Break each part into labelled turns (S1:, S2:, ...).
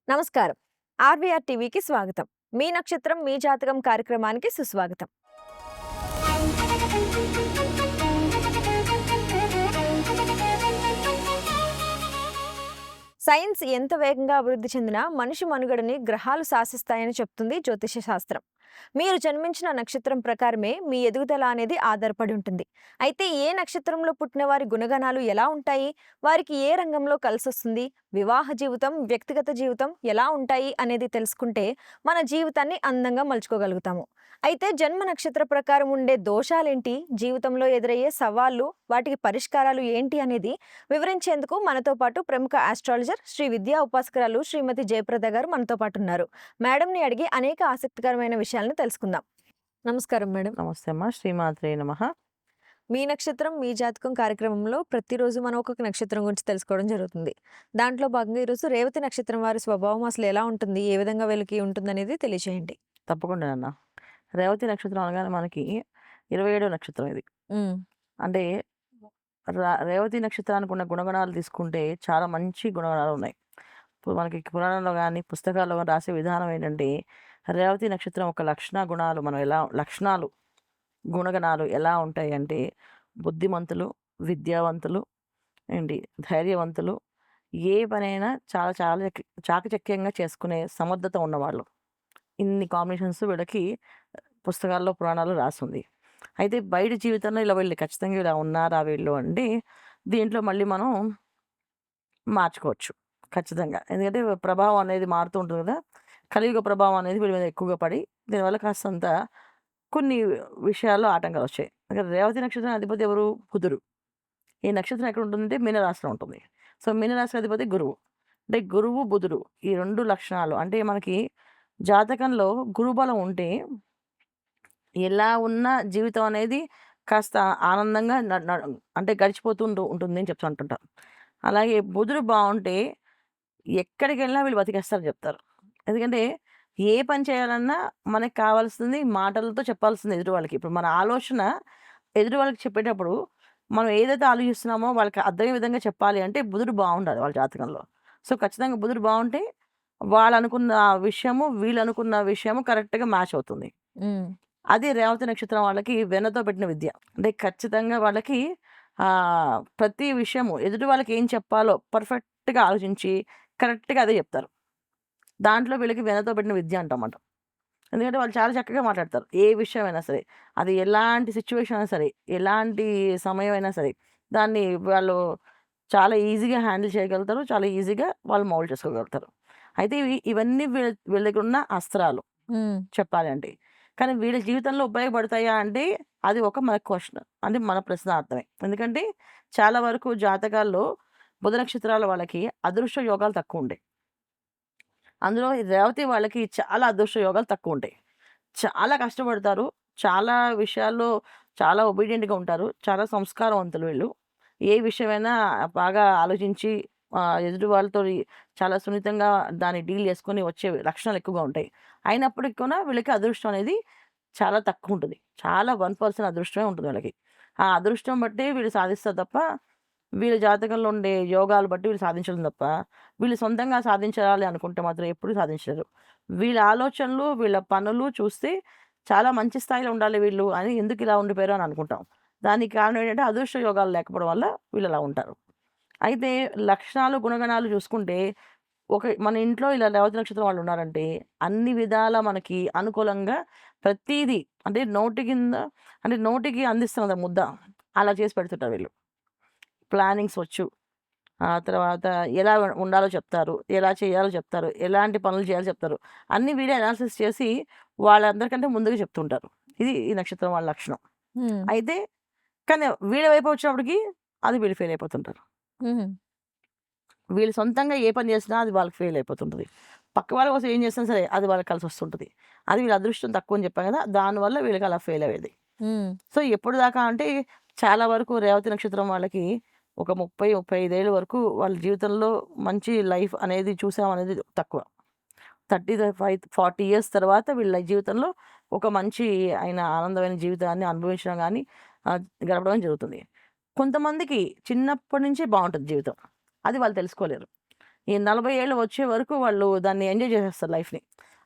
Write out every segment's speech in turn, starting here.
S1: నమస్కారం. ఆర్‌వీఆర్ టీవీకి స్వాగతం. మీ నక్షత్రం మీ జాతకం కార్యక్రమానికి సుస్వాగతం. సైన్స్ ఎంత వేగంగా అభివృద్ధి చెందినా మనిషి మనుగడని గ్రహాలు శాసిస్తాయని చెప్తుంది జ్యోతిష శాస్త్రం. మీరు జన్మించిన నక్షత్రం ప్రకారమే మీ ఎదుగుదల అనేది ఆధారపడి ఉంటుంది. అయితే ఏ నక్షత్రంలో పుట్టిన వారి గుణగణాలు ఎలా ఉంటాయి, వారికి ఏ రంగంలో కలిసొస్తుంది, వివాహ జీవితం, వ్యక్తిగత జీవితం ఎలా ఉంటాయి అనేది తెలుసుకుంటే మన జీవితాన్ని అందంగా మలుచుకోగలుగుతాము. అయితే జన్మ నక్షత్ర ప్రకారం ఉండే దోషాలేంటి, జీవితంలో ఎదురయ్యే సవాళ్లు, వాటికి పరిష్కారాలు ఏంటి అనేది వివరించేందుకు మనతో పాటు ప్రముఖ ఆస్ట్రాలజర్ శ్రీ విద్యా ఉపాసకురాలు శ్రీమతి జయప్రద గారు మనతో పాటు ఉన్నారు. మేడంని అడిగి అనేక ఆసక్తికరమైన విషయాలను తెలుసుకుందాం. నమస్కారం మేడం.
S2: నమస్తే అమ్మా. శ్రీమాత్రే నమః.
S1: మీ నక్షత్రం మీ జాతకం కార్యక్రమంలో ప్రతిరోజు మనం ఒక్కొక్క నక్షత్రం గురించి తెలుసుకోవడం జరుగుతుంది. దాంట్లో భాగంగా ఈరోజు రేవతి నక్షత్రం వారి స్వభావం అసలు ఎలా ఉంటుంది, ఏ విధంగా వీళ్ళకి ఉంటుందనేది తెలియజేయండి.
S2: తప్పకుండా నాన్న. రేవతి నక్షత్రం అనగానే మనకి 27వ నక్షత్రం ఇది. అంటే రేవతి నక్షత్రానికి ఉన్న గుణగణాలు తీసుకుంటే చాలా మంచి గుణగణాలు ఉన్నాయి. ఇప్పుడు మనకి పురాణంలో గాని, పుస్తకాల్లో గాని రాసే విధానం ఏంటంటే, రేవతి నక్షత్రం యొక్క గుణాలు మనం లక్షణాలు, గుణగణాలు ఎలా ఉంటాయంటే, బుద్ధిమంతులు, విద్యావంతులు, ఏంటి ధైర్యవంతులు, ఏ పనైనా చాలా చాలా చాకచక్యంగా చేసుకునే సమర్థత ఉన్నవాళ్ళు. ఇన్ని కాంబినేషన్స్ వీళ్ళకి పుస్తకాల్లో, పురాణాల్లో రాసుంది. అయితే బయట జీవితంలో ఇలా వీళ్ళు ఖచ్చితంగా ఇలా ఉన్నారా వీళ్ళు అంటే, దీంట్లో మళ్ళీ మనం మార్చుకోవచ్చు ఖచ్చితంగా. ఎందుకంటే ప్రభావం అనేది మారుతూ ఉంటుంది కదా! కలియుగ ప్రభావం అనేది వీళ్ళ మీద ఎక్కువగా పడి, దీనివల్ల కాస్తంత కొన్ని విషయాల్లో ఆటంకాలొచ్చాయి. రేవతి నక్షత్రం అధిపతి ఎవరు? బుధుడు. ఈ నక్షత్రం ఎక్కడ ఉంటుందంటే మీనరాశిలో ఉంటుంది. సో, మీనరాశి అధిపతి గురువు. అంటే గురువు, బుధుడు ఈ 2 లక్షణాలు అంటే మనకి జాతకంలో గురుబలం ఉంటే ఎలా ఉన్న జీవితం అనేది కాస్త ఆనందంగా న న అంటే గడిచిపోతూ ఉంటుంది అని అంటుంటారు. అలాగే బుధుడు బావుంటే ఎక్కడికెళ్ళినా వీళ్ళు బతికేస్తారని చెప్తారు. ఎందుకంటే ఏ పని చేయాలన్నా మనకు కావాల్సింది మాటలతో చెప్పాల్సింది ఎదుటి వాళ్ళకి. ఇప్పుడు మన ఆలోచన ఎదుటి వాళ్ళకి చెప్పేటప్పుడు మనం ఏదైతే ఆలోచిస్తున్నామో వాళ్ళకి అర్థమయ్యే విధంగా చెప్పాలి అంటే బుధుడు బావుండాలి వాళ్ళ జాతకంలో. సో, ఖచ్చితంగా బుధుడు బావుంటే వాళ్ళనుకున్న విషయము, వీళ్ళనుకున్న విషయము కరెక్ట్‌గా మ్యాచ్ అవుతుంది. అది రేవతి నక్షత్రం వాళ్ళకి వెన్నతో పెట్టిన విద్య. అంటే ఖచ్చితంగా వాళ్ళకి ప్రతి విషయము ఎదుటి వాళ్ళకి ఏం చెప్పాలో పర్ఫెక్ట్‌గా ఆలోచించి కరెక్ట్‌గా అదే చెప్తారు. దాంట్లో వీళ్ళకి వెన్నతో పెట్టిన విద్య అంటామాట. ఎందుకంటే వాళ్ళు చాలా చక్కగా మాట్లాడతారు. ఏ విషయమైనా సరే. అది ఎలాంటి సిట్యుయేషన్ అయినా సరే, ఎలాంటి సమయం అయినా సరే, దాన్ని వాళ్ళు చాలా ఈజీగా హ్యాండిల్ చేయగలుగుతారు. చాలా ఈజీగా వాళ్ళు మౌల్డ్ చేసుకోగలుగుతారు. అయితే ఇవన్నీ వీళ్ళ దగ్గర ఉన్న అస్త్రాలు చెప్పాలి అంటే. కానీ వీళ్ళ జీవితంలో ఉపయోగపడతాయా అంటే అది ఒక మన క్వెషన్. అంటే మన ప్రశ్నార్థమే. ఎందుకంటే చాలా వరకు జాతకాల్లో బుధ నక్షత్రాల వాళ్ళకి అదృష్ట యోగాలు తక్కువుంటాయి. అందులో ఈ రేవతి వాళ్ళకి చాలా అదృష్ట యోగాలు తక్కువుంటాయి. చాలా కష్టపడతారు. చాలా విషయాల్లో చాలా ఒబీడియంట్‌గా ఉంటారు. చాలా సంస్కారవంతులు వీళ్ళు. ఏ విషయమైనా బాగా ఆలోచించి ఎదుటి వాళ్ళతోని చాలా సున్నితంగా దాన్ని డీల్ చేసుకొని వచ్చే లక్షణాలు ఎక్కువగా ఉంటాయి. అయినప్పటికి కూడా వీళ్ళకి అదృష్టం అనేది చాలా తక్కువుంటది. చాలా 1% అదృష్టమే ఉంటుంది వీళ్ళకి. ఆ అదృష్టం బట్టే వీళ్ళు సాధిస్తారు తప్ప, వీళ్ళ జాతకంలో ఉండే యోగాలు బట్టి వీళ్ళు సాధించలేరు తప్ప, వీళ్ళు సొంతంగా సాధించాలి అనుకుంటే మాత్రం ఎప్పుడూ సాధించలేరు. వీళ్ళ ఆలోచనలు, వీళ్ళ పనులు చూస్తే చాలా మంచి స్థాయిలో ఉండాలి వీళ్ళు అని ఎందుకు ఇలా ఉండిపోయారు అని అనుకుంటాం. దానికి కారణం ఏంటంటే అదృష్ట యోగాలు లేకపోవడం వల్ల వీళ్ళు అలా ఉంటారు. అయితే లక్షణాలు, గుణగణాలు చూసుకుంటే మన ఇంట్లో ఇలా రేవతి నక్షత్రం వాళ్ళు ఉన్నారంటే అన్ని విధాలా మనకి అనుకూలంగా ప్రతీదీ అంటే నోటికి అందిస్తున్నది ముద్ద. అలా చేసి పెడుతుంటారు వీళ్ళు. ప్లానింగ్స్ వచ్చు. ఆ తర్వాత ఎలా ఉండాలో చెప్తారు. ఎలా చేయాలో చెప్తారు. ఎలాంటి పనులు చేయాలో చెప్తారు. అన్నీ వీళ్ళే అనాలిసిస్ చేసి వాళ్ళందరికంటే ముందుగా చెప్తుంటారు. ఇది ఈ నక్షత్రం వాళ్ళ లక్షణం. అయితే కానీ వీళ్ళ వైపు వచ్చినప్పటికి అది వీళ్ళు ఫెయిల్ అయిపోతుంటారు. వీళ్ళు సొంతంగా ఏ పని చేసినా అది వాళ్ళకి ఫెయిల్ అయిపోతుంటది. పక్క వాళ్ళ కోసం ఏం చేసినా సరే అది వాళ్ళకి కలిసొస్తుంటది. అది వీళ్ళ అదృష్టం తక్కువ అని చెప్పాను కదా! దానివల్ల వీళ్ళకి అలా ఫెయిల్ అయ్యేది. సో, ఎప్పటిదాకా అంటే చాలా వరకు రేవతి నక్షత్రం వాళ్ళకి ఒక 30, 35 ఏళ్ల వరకు వాళ్ళ జీవితంలో మంచి లైఫ్ అనేది చూసామనేది తక్కువ. 35, 40 ఇయర్స్ తర్వాత వీళ్ళ జీవితంలో ఒక మంచి ఆనందమైన జీవితాన్ని అనుభవించడం గానీ గడపడం జరుగుతుంది. కొంతమందికి చిన్నప్పటి నుంచి బావుంటది జీవితం. అది వాళ్ళు తెలుసుకోలేరు. ఈ 40 ఏళ్ళు వచ్చే వరకు వాళ్ళు దాన్ని ఎంజాయ్ చేసేస్తారు లైఫ్‌ని.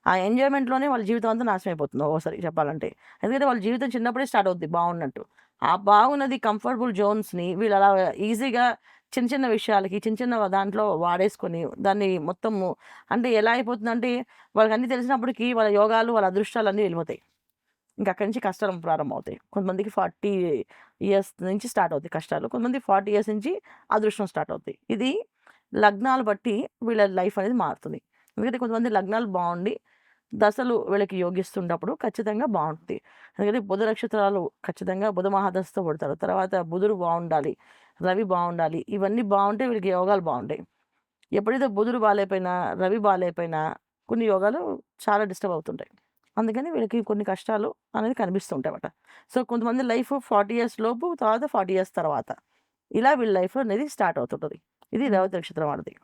S2: ఆ ఎంజాయ్‌మెంట్‌లోనే వాళ్ళ జీవితం అంతా నాశనం అయిపోతుంది ఒక్కోసారి చెప్పాలంటే. ఎందుకంటే వాళ్ళ జీవితం చిన్నప్పుడే స్టార్ట్ అవుద్ది బాగున్నట్టు. ఆ బాగున్నది కంఫర్టబుల్ జోన్స్‌ని వీళ్ళు అలా ఈజీగా చిన్న చిన్న విషయాలకి, చిన్న చిన్న దాంట్లో వాడేసుకొని దాన్ని మొత్తము అంటే ఎలా అయిపోతుందంటే వాళ్ళకన్నీ తెలిసినప్పటికి వాళ్ళ యోగాలు, వాళ్ళ అదృష్టాలన్నీ వెళ్ళిపోతాయి. ఇంక అక్కడి నుంచి కష్టాలు ప్రారంభమవుతాయి. కొంతమందికి 40 ఇయర్స్ నుంచి స్టార్ట్ అవుతాయి కష్టాలు. కొంతమంది 40 ఇయర్స్ నుంచి అదృష్టం స్టార్ట్ అవుతాయి. ఇది లగ్నాలు బట్టి వీళ్ళ లైఫ్ అనేది మారుతుంది. ఎందుకంటే కొంతమంది లగ్నాలు బావుండి, దశలు వీళ్ళకి యోగిస్తున్నప్పుడు ఖచ్చితంగా బావుంటుంది. ఎందుకంటే బుధ నక్షత్రాలు ఖచ్చితంగా బుధ మహాదశతో పుడతారు. తర్వాత బుధుడు బావుండాలి, రవి బావుండాలి. ఇవన్నీ బావుంటే వీళ్ళకి యోగాలు బావుంటాయి. ఎప్పుడైతే బుధుడు బాలేపోయినా, రవి బాలేపోయినా కొన్ని యోగాలు చాలా డిస్టర్బ్ అవుతుంటాయి. అందుకని వీళ్ళకి కొన్ని కష్టాలు అనేది కనిపిస్తూ ఉంటాయన్నమాట. సో, కొంతమంది లైఫ్ 40 ఇయర్స్ లోపు, తర్వాత 40 ఇయర్స్ తర్వాత. ఇలా వీళ్ళ లైఫ్ అనేది స్టార్ట్ అవుతుంటది. ఇది
S1: హ్మ్.
S2: రేవతి నక్షత్రం వాళ్ళది.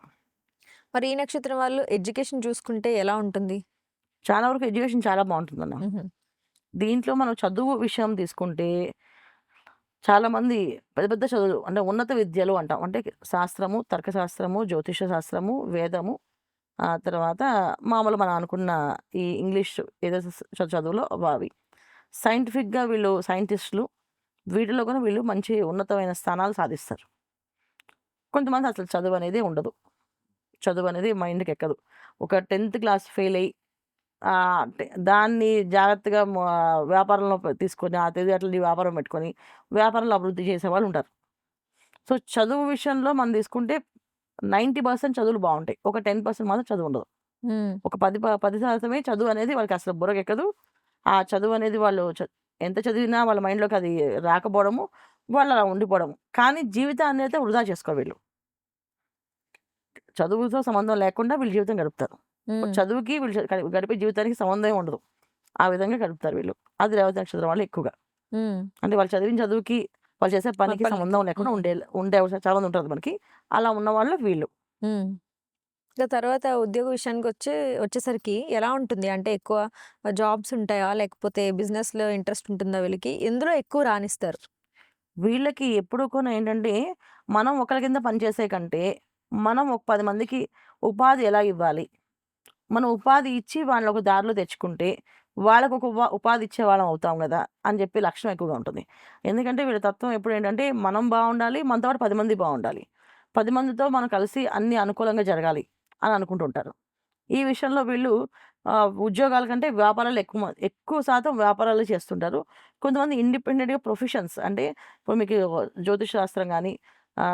S1: మరి ఈ నక్షత్రం వాళ్ళు ఎడ్యుకేషన్ చూసుకుంటే ఎలా ఉంటుంది?
S2: చాలా వరకు ఎడ్యుకేషన్ చాలా బావుంటుందన్న.
S1: హుహు.
S2: దీంట్లో మనం చదువు విషయం తీసుకుంటే చాలామంది పెద్ద పెద్ద చదువులు అంటే ఉన్నత విద్యలు అంటాం. అంటే శాస్త్రము, తర్కశాస్త్రము, జ్యోతిష శాస్త్రము, వేదము తర్వాత మామూలు మనం అనుకున్న ఈ ఇంగ్లీష్ ఏదైతే చదువులో అవి. సైంటిఫిక్‌గా వీళ్ళు సైంటిస్టులు. వీటిలో కూడా వీళ్ళు మంచి ఉన్నతమైన స్థానాలు సాధిస్తారు. కొంతమంది అసలు చదువనేదే ఉండదు. చదువనేది మైండ్‌కెక్కదు. ఒక 10థ్ క్లాస్ ఫెయిలయ్యి అంటే దాన్ని జాగ్రత్తగా వ్యాపారంలో తీసుకొని ఆ తెలివితేటలని వ్యాపారం పెట్టుకొని, వ్యాపారంలో అభివృద్ధి చేసేవాళ్ళుంటారు. సో, చదువు విషయంలో మనం తీసుకుంటే 90% చదువులు బావుంటాయి. ఒక 10% మాత్రం చదువుండదు.
S1: హ్మ్.
S2: ఒక 10% చదువనేది వాళ్ళకసలు బుర్రకెక్కదు. ఆ చదువనేది వాళ్ళు ఎంత చదివినా వాళ్ళ మైండ్‌లోకి అది రాకపోవడము, వాళ్ళు అలా ఉండిపోవడము. కానీ జీవితాన్నయితే వృధా చేసుకోరు వీళ్ళు. చదువుతో సంబంధం లేకుండా వీళ్ళు జీవితం గడుపుతారు.
S1: హ్మ్.
S2: చదువుకి వీళ్ళు గడిపే జీవితానికి సంబంధమే ఉండదు. ఆ విధంగా గడుపుతారు వీళ్ళు. అది రేవతి నక్షత్రం వాళ్ళు ఎక్కువగా.
S1: హ్మ్.
S2: అంటే వాళ్ళు చదివిన చదువుకి, వాళ్ళు చేసే పనికి
S1: పనులకి.
S2: సంబంధం లేకుండా
S1: హ్మ్.
S2: ఉండే చాలా మంది ఉంటారు మనకి. అలా ఉన్నవాళ్ళు వీళ్ళు.
S1: హ్మ్. ఇక తర్వాత ఉద్యోగ వచ్చేసరికి ఎలా ఉంటుంది? అంటే ఎక్కువ జాబ్స్ ఉంటాయా? లేకపోతే బిజినెస్‌లో ఇంట్రెస్ట్ ఉంటుందా వీళ్ళకి? ఎందులో ఎక్కువ రాణిస్తారు?
S2: వీళ్ళకి ఎప్పుడు కూడా ఏంటంటే, మనం ఒకళ్ళ కింద పనిచేసే కంటే, మనం ఒక 10 మందికి ఉపాధి ఎలా ఇవ్వాలి? మనం ఉపాధి ఇచ్చి వాళ్ళని ఒక దారిలో తెచ్చుకుంటే, వాళ్ళకొక ఉపాధి ఇచ్చేవాళ్ళం అవుతాం గదా! అని చెప్పి లక్ష్యం ఎక్కువగా ఉంటుంది. ఎందుకంటే వీళ్ళ తత్వం ఎప్పుడేంటంటే, మనం బావుండాలి, మనతో పాటు 10 మంది బావుండాలి. 10 మందితో మనం కలిసి అన్నీ అనుకూలంగా జరగాలి అని అనుకుంటుంటారు. ఈ విషయంలో వీళ్ళు ఉద్యోగాల కంటే వ్యాపారాలు ఎక్కువ శాతం వ్యాపారాలు చేస్తుంటారు. కొంతమంది ఇండిపెండెంట్‌గా ప్రొఫెషన్స్ అంటే ఇప్పుడు మీకు జ్యోతిష్ శాస్త్రం గాని,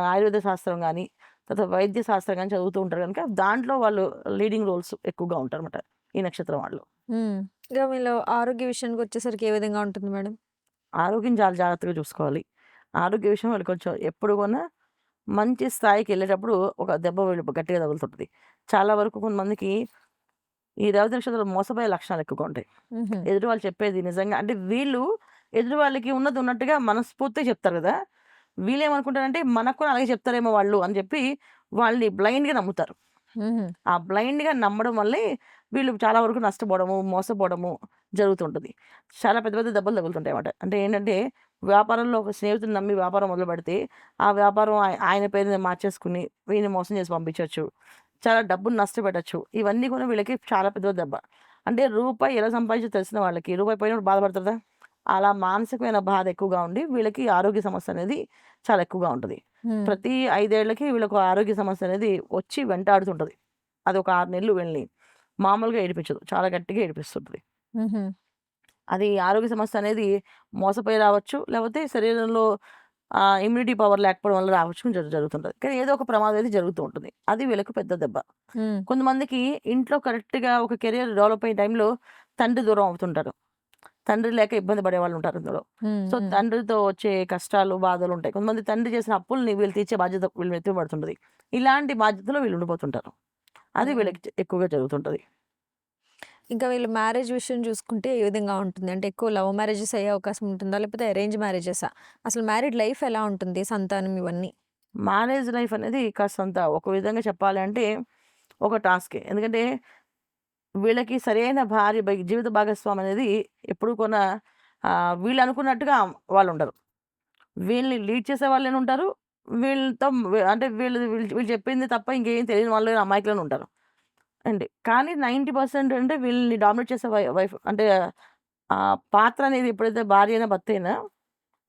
S2: ఆయుర్వేద శాస్త్రం గాని, తర్వాత వైద్య శాస్త్రం గాని చదువుతూ ఉంటారు గనుక దాంట్లో వాళ్ళు లీడింగ్ రోల్స్ ఎక్కువగా ఉంటారన్నమాట. ఈ నక్షత్రం వాళ్ళు.
S1: హ్మ్. ఇక వీళ్ళు ఆరోగ్య విషయానికొచ్చేసరికి ఏ విధంగా ఉంటుంది మేడం?
S2: ఆరోగ్యం చాలా జాగ్రత్తగా చూసుకోవాలి. ఆరోగ్య విషయం వాళ్ళు కొంచెం ఎప్పుడు కూడా మంచి స్థాయికెళ్ళేటప్పుడు ఒక దెబ్బ వీళ్ళు గట్టిగా తగులుతుంటది. చాలా వరకు కొంతమందికి ఈ రేవతి నక్షత్రంలో మోసపోయే లక్షణాలు ఎక్కువగా ఉంటాయి.
S1: హుహు.
S2: ఎదుటి వాళ్ళు చెప్పేది నిజంగా అంటే వీళ్ళు ఎదుటి వాళ్ళకి ఉన్నది ఉన్నట్టుగా మనస్ఫూర్తిగా చెప్తారు గదా! వీళ్ళేమనుకుంటారంటే మనకు కూడా అలాగే చెప్తారేమో వాళ్ళు అని చెప్పి వాళ్ళని బ్లైండ్‌గా నమ్ముతారు.
S1: హుహు.
S2: ఆ బ్లైండ్‌గా నమ్మడం వల్లే వీళ్ళు చాలా వరకు నష్టపోవడము, మోసపోవడము జరుగుతుంటది. చాలా పెద్ద పెద్ద దెబ్బలు తగులుతుంటాయన్నమాట. అంటే ఏంటంటే వ్యాపారంలో ఒక స్నేహితుడిని నమ్మి వ్యాపారం మొదలుపెడితే, ఆ వ్యాపారం ఆయన పేరు మీద మార్చేసుకొని వీడిని మోసం చేసి పంపించొచ్చు. చాలా డబ్బును నష్టపెట్టొచ్చు. ఇవన్నీ కూడా వీళ్ళకి చాలా పెద్ద దెబ్బ. అంటే రూపాయి ఎలా సంపాదించాలో తెలిసిన వాళ్ళకి రూపాయి పోయినప్పుడు బాధపడతారా? అలా మానసికమైన బాధ ఎక్కువగా ఉండి వీళ్ళకి ఆరోగ్య సమస్య అనేది చాలా ఎక్కువగా ఉంటది.
S1: హ్మ్.
S2: ప్రతి 5 ఏళ్లకి వీళ్ళకి ఆరోగ్య సమస్య అనేది వచ్చి వెంటాడుతుంటది. అదొక 6 నెలలు వీళ్ళని మామూలుగా ఏడిపించదు. చాలా గట్టిగా ఏడిపిస్తుంటది.
S1: హుహు.
S2: అది ఆరోగ్య సమస్య అనేది మోసపోయి రావచ్చు. లేపోతే శరీరంలో ఇమ్యూనిటీ పవర్ లేకపోవడం వల్ల రావచ్చు జరుగుతుంటది. కానీ ఏదో ఒక ప్రమాదం అయితే జరుగుతూ ఉంటుంది. అది వీళ్ళకి పెద్ద దెబ్బ.
S1: హ్మ్.
S2: కొంతమందికి ఇంట్లో కరెక్ట్‌గా ఒక కెరియర్ డెవలప్ అయ్యే టైంలో తండ్రి దూరం అవుతుంటారు. తండ్రి లేక ఇబ్బంది పడేవాళ్ళుంటారు ఇందులో.
S1: హ్మ్.
S2: సో,
S1: హ్మ్.
S2: తండ్రితో వచ్చే కష్టాలు, బాధలుంటాయి. కొంతమంది తండ్రి చేసిన అప్పుల్ని వీళ్ళు తీర్చే బాధ్యత వీళ్ళ నెత్తిన పడుతుంటది. ఇలాంటి బాధ్యతలో వీళ్ళు ఉండిపోతుంటారు. అది
S1: హ్మ్.
S2: వీళ్ళకి ఎక్కువగా జరుగుతుంటది.
S1: ఇంకా వీళ్ళ మ్యారేజ్ విషయం చూసుకుంటే ఏ విధంగా ఉంటుంది? అంటే ఎక్కువ లవ్ మ్యారేజెస్ అయ్యే అవకాశం ఉంటుందా? లేకపోతే అరేంజ్ మ్యారేజెసా? అసలు మ్యారీడ్ లైఫ్ ఎలా ఉంటుంది? సంతానం ఇవన్నీ?
S2: మ్యారేజ్ లైఫ్ అనేది కాస్తంత ఒక విధంగా చెప్పాలి అంటే ఒక టాస్కే. ఎందుకంటే వీళ్ళకి సరైన భార్య జీవిత భాగస్వామి అనేది ఎప్పుడు కూడా వీళ్ళు అనుకున్నట్టుగా వాళ్ళుండరు. వీళ్ళని లీడ్ చేసే వాళ్ళేనుంటారు. వీళ్ళతో అంటే వీళ్ళు వీళ్ళు వీళ్ళు చెప్పింది తప్ప ఇంకేం తెలియని వాళ్ళు అమాయకులను ఉంటారు అండి. కానీ 90% అంటే వీళ్ళని డామినేట్ చేసే వైఫ్ అంటే పాత్ర అనేది ఎప్పుడైతే భార్య అయినా, భర్త అయినా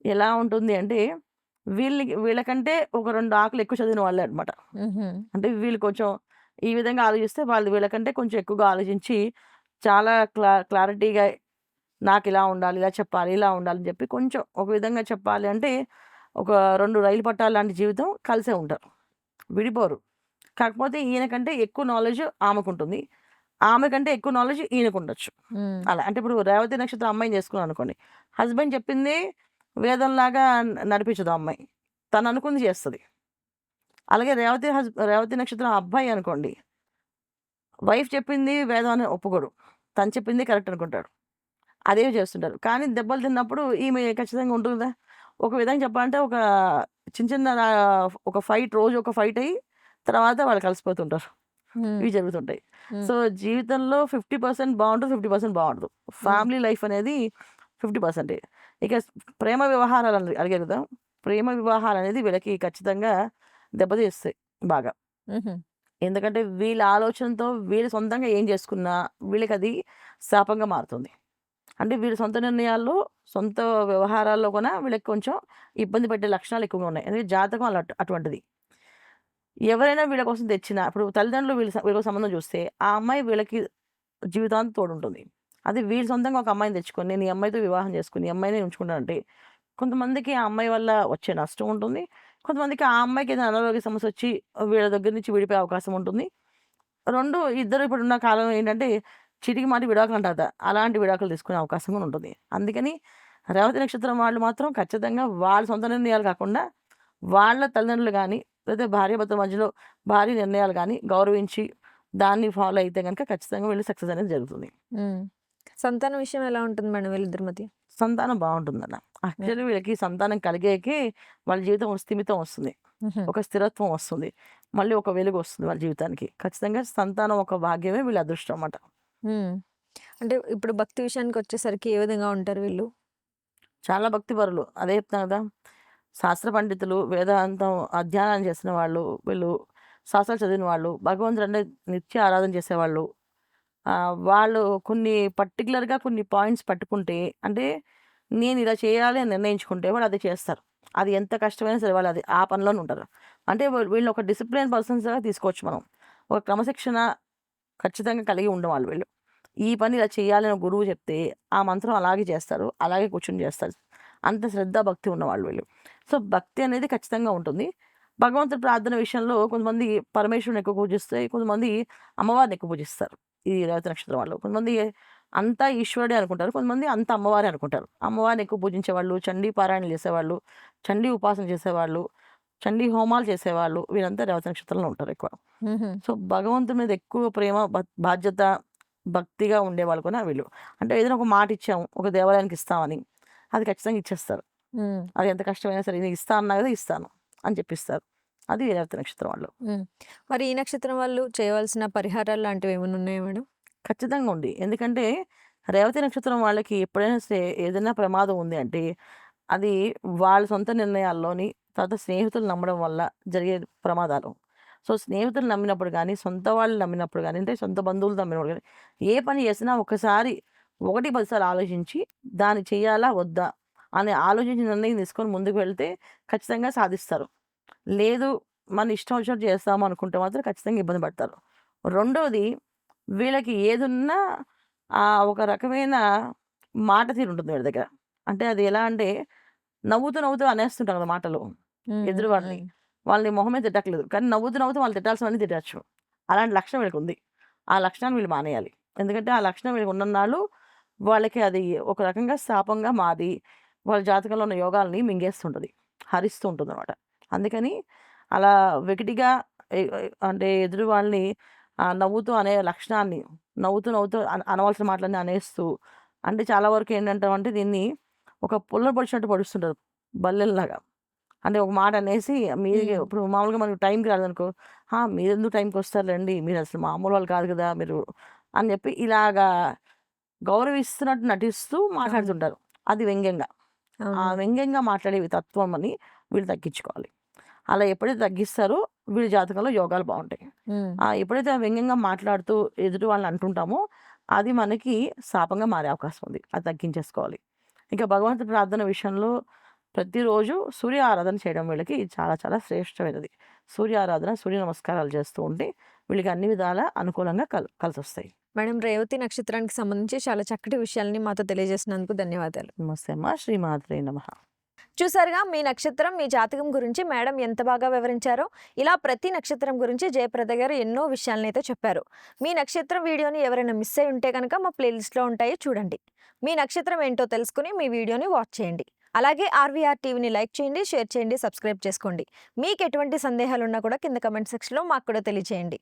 S2: ఎలా ఉంటుంది అంటే వీళ్ళకంటే ఒక 2 ఆకులు ఎక్కువ చదివిన వాళ్ళే అనమాట.
S1: హుహు.
S2: అంటే వీళ్ళు కొంచెం ఈ విధంగా ఆలోచిస్తే వాళ్ళు వీళ్ళకంటే కొంచెం ఎక్కువగా ఆలోచించి చాలా క్లారిటీగా నాకిలా ఉండాలి, ఇలా చెప్పాలి, ఇలా ఉండాలని చెప్పి కొంచెం ఒక విధంగా చెప్పాలి అంటే ఒక 2 రైలు పట్టాల లాంటి జీవితం కలిసే ఉంటారు. విడిపోరు. కాకపోతే ఈయనకంటే ఎక్కువ నాలెడ్జ్ ఆమెకుంటుంది. ఆమె కంటే ఎక్కువ నాలెడ్జ్ ఈయనకుండొచ్చు.
S1: హ్మ్.
S2: అలా. అంటే ఇప్పుడు రేవతి నక్షత్రం అమ్మాయిని చేసుకున్నాననుకోండి. హస్బెండ్ చెప్పింది వేదంలాగా నడిపించదు ఆ అమ్మాయి. తననుకుంది చేస్తది. అలాగే రేవతి నక్షత్రం అబ్బాయి అనుకోండి. వైఫ్ చెప్పింది వేదం అని ఒప్పుకోడు. తను చెప్పింది కరెక్ట్ అనుకుంటాడు. అదే చేస్తుంటారు. కానీ దెబ్బలు తిన్నప్పుడు ఈమె ఖచ్చితంగా ఉంటుందా? ఒక విధంగా చెప్పాలంటే ఒక చిన్న చిన్న ఒక ఫైట్ రోజు ఒక ఫైట్ అయ్యి తర్వాత వాళ్ళు కలిసిపోతుంటారు.
S1: హ్మ్.
S2: ఇవి జరుగుతుంటాయి.
S1: హ్మ్.
S2: సో, జీవితంలో 50% బావుంటది. 50% బావుండదు. ఫ్యామిలీ లైఫ్ అనేది 50%. ఇక ప్రేమ వ్యవహారాలు అడిగారు కదా! ప్రేమ వివాహాలనేది వీళ్ళకి ఖచ్చితంగా దెబ్బతీస్తాయి బాగా.
S1: హుహు.
S2: ఎందుకంటే వీళ్ళ ఆలోచనతో వీళ్ళు సొంతంగా ఏం చేసుకున్నా వీళ్ళకది శాపంగా మారుతుంది. అంటే వీళ్ళ సొంత నిర్ణయాల్లో, సొంత వ్యవహారాల్లో కూడా వీళ్ళకి కొంచెం ఇబ్బంది పెట్టే లక్షణాలు ఎక్కువగా ఉన్నాయి. ఎందుకంటే జాతకం అటువంటిది. ఎవరైనా వీళ్ళ కోసం తెచ్చినా ఇప్పుడు తల్లిదండ్రులు వీళ్ళకి సంబంధం చూస్తే, ఆ అమ్మాయి వీళ్ళకి జీవితాంతం తోడుంటుంది. అదే వీళ్ళు సొంతంగా ఒక అమ్మాయిని తెచ్చుకొని, నేను ఈ అమ్మాయితో వివాహం చేసుకొని, ఈ అమ్మాయినే ఉంచుకుంటానంటే, కొంతమందికి ఆ అమ్మాయి వల్ల వచ్చే నష్టం ఉంటుంది. కొంతమందికి ఆ అమ్మాయికి ఏదైనా అనారోగ్య సమస్యొచ్చి వీళ్ళ దగ్గర నుంచి విడిపోయే అవకాశం ఉంటుంది. 2 ఇద్దరు ఇప్పుడున్న కాలం ఏంటంటే, చీటికి మాటికి విడాకులంటారు కదా! అలాంటి విడాకులు తీసుకునే అవకాశం కూడా ఉంటుంది. అందుకని రేవతి నక్షత్రం వాళ్ళు మాత్రం ఖచ్చితంగా వాళ్ళ సొంత నిర్ణయాలు కాకుండా, వాళ్ళ తల్లిదండ్రులు గాని, లేదా భార్యాభర్తల మధ్యలో భార్య నిర్ణయాలు గాని గౌరవించి, దాన్ని ఫాలో అయితే గనుక ఖచ్చితంగా వీళ్ళు సక్సెస్ అనేది జరుగుతుంది.
S1: హ్మ్. సంతానం విషయం ఎలా ఉంటుంది మేడం వీళ్ళిద్దరి మధ్య?
S2: సంతానం బావుంటుందన్న.
S1: హ్మ్.
S2: యాక్చువల్లీ వీళ్ళకి సంతానం కలిగాకే వాళ్ళ జీవితం ఒక స్థిమితం వస్తుంది.
S1: హుహు.
S2: ఒక స్థిరత్వం వస్తుంది. మళ్ళీ ఒక వెలుగొస్తుంది వాళ్ళ జీవితానికి. ఖచ్చితంగా సంతానం ఒక భాగ్యమే వీళ్ళ అదృష్టం అన్నమాట.
S1: హ్మ్. అంటే ఇప్పుడు భక్తి విషయానికొచ్చేసరికి ఏ విధంగా ఉంటారు వీళ్ళు?
S2: చాలా భక్తిపరులు. అదే చెప్తున్నా కదా! శాస్త్ర పండితులు, వేదాంతం అధ్యయనం చేసిన వాళ్ళు, వీళ్ళు శాస్త్రాలు చదివిన వాళ్ళు, భగవంతుడంటే నిత్య ఆరాధన చేసేవాళ్ళు. వాళ్ళు కొన్ని పర్టిక్యులర్‌గా కొన్ని పాయింట్స్ పట్టుకుంటే అంటే నేను ఇలా చేయాలి అని నిర్ణయించుకుంటే వాళ్ళు అదే చేస్తారు. అది ఎంత కష్టమైనా సరే వాళ్ళు అది ఆ పనిలోనే ఉంటారు. అంటే వీళ్ళు ఒక డిసిప్లిన్ పర్సన్స్‌గా తీసుకోవచ్చు మనం. ఒక క్రమశిక్షణ ఖచ్చితంగా కలిగి ఉండేవాళ్ళు వీళ్ళు. ఈ పని ఇలా చేయాలి అని గురువు చెప్తే, ఆ మంత్రం అలాగే చేస్తారు. అలాగే కూర్చొని చేస్తారు. అంత శ్రద్ధ, భక్తి ఉన్నవాళ్ళు వీళ్ళు. సో, భక్తి అనేది ఖచ్చితంగా ఉంటుంది. భగవంతుడి ప్రార్థన విషయంలో కొంతమంది పరమేశ్వరుడిని ఎక్కువ పూజిస్తే, కొంతమంది అమ్మవారిని ఎక్కువ పూజిస్తారు. ఈ రేవతి నక్షత్రం వాళ్ళు. కొంతమంది అంతా ఈశ్వరుడే అనుకుంటారు. కొంతమంది అంతా అమ్మవారే అనుకుంటారు. అమ్మవారిని ఎక్కువ పూజించేవాళ్ళు, చండీ పారాయణలు చేసేవాళ్ళు, చండీ ఉపాసన చేసేవాళ్ళు, చండీ హోమాలు చేసేవాళ్ళు వీళ్ళంతా రేవతి నక్షత్రంలో ఉంటారు ఎక్కువ.
S1: హుహు.
S2: సో, భగవంతుడి మీద ఎక్కువ ప్రేమ, బాధ్యత, భక్తిగా ఉండేవాళ్ళు కూడా వీళ్ళు. అంటే ఏదైనా ఒక మాట ఇచ్చాము, ఒక దేవాలయానికి ఇస్తామని, అది ఖచ్చితంగా ఇచ్చేస్తారు.
S1: హ్మ్.
S2: అది ఎంత కష్టమైనా సరే నేను ఇస్తా అన్నా కదా ఇస్తాను అని చెప్పిస్తారు. అది రేవతి నక్షత్రం వాళ్ళు.
S1: హ్మ్. మరి ఈ నక్షత్రం వాళ్ళు చేయవలసిన పరిహారాలు లాంటివేమన్నా ఉన్నాయా మేడం?
S2: ఖచ్చితంగా ఉంది. ఎందుకంటే రేవతి నక్షత్రం వాళ్ళకి ఎప్పుడైనా సరే ఏదైనా ప్రమాదం ఉంది అంటే, అది వాళ్ళ సొంత నిర్ణయాల్లోని, తర్వాత స్నేహితులు నమ్మడం వల్ల జరిగే ప్రమాదాలు. సో, స్నేహితులు నమ్మినప్పుడు గానీ, సొంత వాళ్ళు నమ్మినప్పుడు గానీ, అంటే సొంత బంధువులు నమ్మినప్పుడు గానీ, ఏ పని చేసినా ఒకసారి 1, 10 సార్లు ఆలోచించి దాన్ని చేయాలా? వద్దా? అని ఆలోచించి నిర్ణయం తీసుకొని ముందుకు వెళ్తే ఖచ్చితంగా సాధిస్తారు. లేదు మన ఇష్టం వచ్చినట్టు చేస్తాము అనుకుంటే మాత్రం ఖచ్చితంగా ఇబ్బంది పడతారు. రెండోది వీళ్ళకి ఏదున్నా ఒక రకమైన మాట తీరుంటుంది వీళ్ళ దగ్గర. అంటే అది ఎలా అంటే నవ్వుతూ, నవ్వుతూ అనేస్తుంటారు కదా మాటలు
S1: హ్మ్.
S2: ఎదురు వాళ్ళని.
S1: హ్మ్.
S2: వాళ్ళని మొహమే తిట్టట్లేదు. కానీ నవ్వుతూ, నవ్వుతూ వాళ్ళు తిట్టాల్సినవన్నీ తిట్టొచ్చు. అలాంటి లక్షణం వీళ్ళకుంది. ఆ లక్షణాన్ని వీళ్ళు మానేయాలి. ఎందుకంటే ఆ లక్షణం వీళ్ళకి ఉన్నన్నాళ్ళు వాళ్ళకి అది ఒక రకంగా శాపంగా మారి వాళ్ళ జాతకంలో ఉన్న యోగాల్ని మింగేస్తుంటది. హరిస్తూ ఉంటుందనమాట. అందుకని అలా వెకిటిగా అంటే ఎదురు వాళ్ళని నవ్వుతూ అనే లక్షణాన్ని నవ్వుతూ, నవ్వుతూ అనవలసిన మాటలన్నీ అనేస్తూ అంటే చాలా వరకు ఏంటంటామంటే దీన్ని ఒక పుల్ల పొడిచినట్టు పొడుస్తుంటారు బల్లెల్లాగా. అంటే ఒక మాట అనేసి మీరుగే
S1: హ్మ్.
S2: ఇప్పుడు మామూలుగా మనకు టైంకి రాలేదనుకో, మీరెందుకు టైంకొస్తారులెండి. మీరసలు మామూలు వాళ్ళు కాదు కదా! మీరు అని చెప్పి ఇలాగా గౌరవిస్తున్నట్టు నటిస్తూ
S1: అవును.
S2: మాట్లాడుతుంటారు. అది వ్యంగ్యంగా. ఆ
S1: అవునవును.
S2: వ్యంగ్యంగా మాట్లాడే తత్వం అని వీళ్ళు తగ్గించుకోవాలి. అలా ఎప్పుడైతే తగ్గిస్తారో వీళ్ళ జాతకంలో యోగాలు బాగుంటాయి. ఎప్పుడైతే వ్యంగ్యంగా మాట్లాడుతూ ఎదుటి వాళ్ళని అంటుంటామో అది మనకి శాపంగా మారే అవకాశం ఉంది. అది తగ్గించేసుకోవాలి. ఇక భగవంతుడి ప్రార్థన విషయంలో ప్రతిరోజు సూర్య ఆరాధన చేయడం వీళ్ళకి చాలా చాలా శ్రేష్టమైనది. సూర్య ఆరాధన, సూర్య నమస్కారాలు చేస్తూ ఉంటే వీళ్ళకి అన్ని విధాల అనుకూలంగా కలిసొస్తాయి.
S1: మేడం, రేవతి నక్షత్రానికి సంబంధించి చాలా చక్కటి విషయాలని మాతో తెలియజేసినందుకు ధన్యవాదాలు.
S2: నమస్తే అమ్మ. శ్రీమాత్రే నమః.
S1: చూసారుగా, మీ నక్షత్రం, మీ జాతకం గురించి మేడం ఎంత బాగా వివరించారో. ఇలా ప్రతి నక్షత్రం గురించి జయప్రద గారు ఎన్నో విషయాలనైతే చెప్పారు. మీ నక్షత్రం వీడియోని ఎవరైనా మిస్ అయి ఉంటే కనుక మా ప్లేలిస్ట్లో ఉంటాయి, చూడండి. మీ నక్షత్రం ఏంటో తెలుసుకుని మీ వీడియోని వాచ్ చేయండి. అలాగే ఆర్వీఆర్ టీవీని లైక్ చేయండి, షేర్ చేయండి, సబ్స్క్రైబ్ చేసుకోండి. మీకు ఎటువంటి సందేహాలు ఉన్నా కూడా కింద కమెంట్ సెక్షన్లో మాకు కూడా తెలియజేయండి.